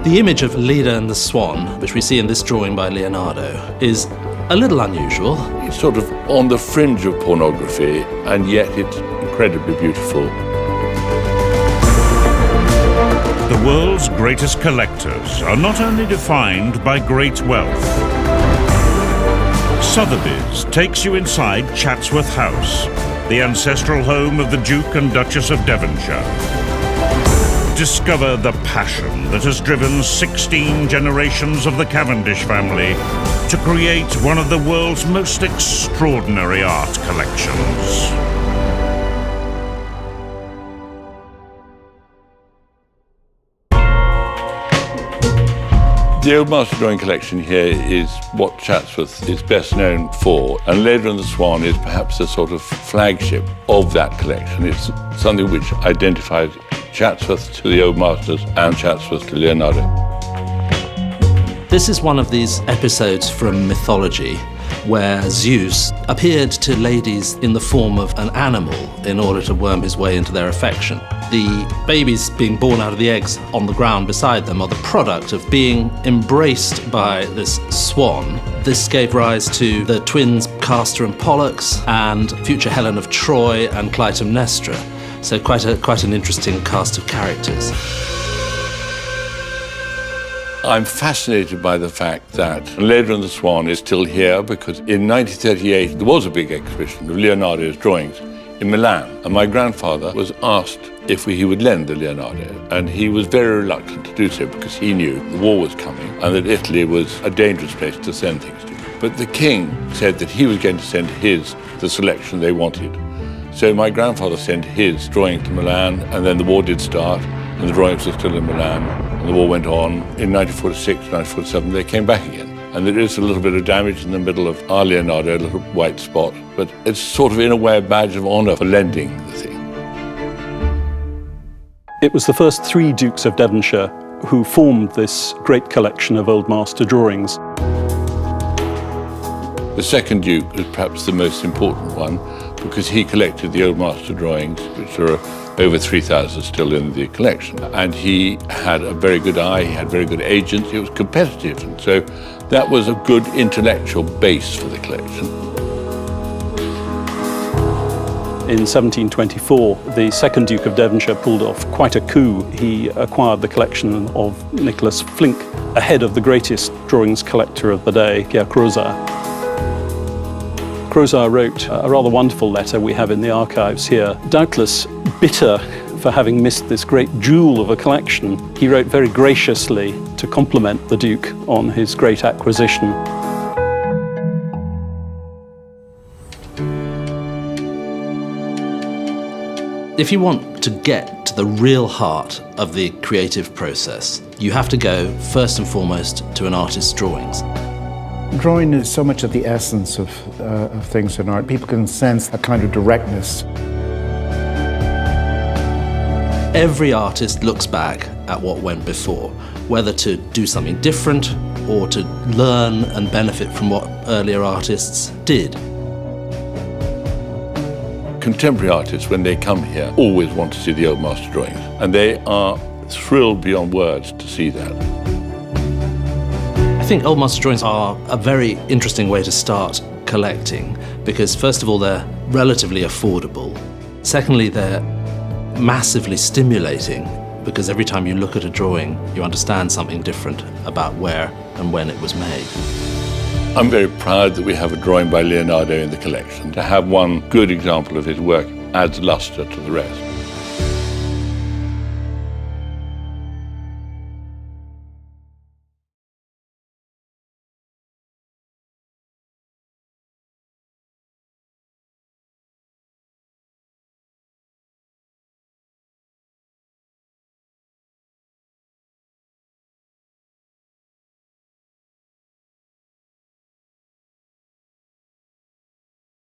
The image of Leda and the Swan, which we see in this drawing by Leonardo, is a little unusual. It's sort of on the fringe of pornography, and yet it's incredibly beautiful. The world's greatest collectors are not only defined by great wealth. Sotheby's takes you inside Chatsworth House, the ancestral home of the Duke and Duchess of Devonshire. Discover the passion that has driven 16 generations of the Cavendish family to create one of the world's most extraordinary art collections. The Old Master Drawing Collection here is what Chatsworth is best known for, and Leda and the Swan is perhaps a sort of flagship of that collection. It's something which identifies Chatsworth to the Old Masters and Chatsworth to Leonardo. This is one of these episodes from mythology where Zeus appeared to ladies in the form of an animal in order to worm his way into their affection. The babies being born out of the eggs on the ground beside them are the product of being embraced by this swan. This gave rise to the twins Castor and Pollux and future Helen of Troy and Clytemnestra. So quite an interesting cast of characters. I'm fascinated by the fact that Leda and the Swan is still here because in 1938 there was a big exhibition of Leonardo's drawings in Milan, and my grandfather was asked if he would lend the Leonardo, and he was very reluctant to do so because he knew the war was coming and that Italy was a dangerous place to send things to. But the king said that he was going to send the selection they wanted. So my grandfather sent his drawing to Milan, and then the war did start, and the drawings were still in Milan, and the war went on. In 1946, 1947, they came back again. And there is a little bit of damage in the middle of our Leonardo, a little white spot, but it's sort of in a way a badge of honor for lending the thing. It was the first 3 Dukes of Devonshire who formed this great collection of Old Master drawings. The second Duke was perhaps the most important one because he collected the Old Master drawings, which are over 3,000 still in the collection. And he had a very good eye, he had very good agents, he was competitive, and so that was a good intellectual base for the collection. In 1724, the second Duke of Devonshire pulled off quite a coup. He acquired the collection of Nicholas Flink ahead of the greatest drawings collector of the day, Pierre Crozat. Crozat wrote a rather wonderful letter we have in the archives here. Doubtless bitter for having missed this great jewel of a collection, he wrote very graciously to compliment the Duke on his great acquisition. If you want to get to the real heart of the creative process, you have to go first and foremost to an artist's drawings. Drawing is so much of the essence of things in art. People can sense a kind of directness. Every artist looks back at what went before, whether to do something different or to learn and benefit from what earlier artists did. Contemporary artists, when they come here, always want to see the Old Master drawings, and they are thrilled beyond words to see that. I think Old Master drawings are a very interesting way to start collecting because, first of all, they're relatively affordable. Secondly, they're massively stimulating because every time you look at a drawing, you understand something different about where and when it was made. I'm very proud that we have a drawing by Leonardo in the collection. To have one good example of his work adds luster to the rest.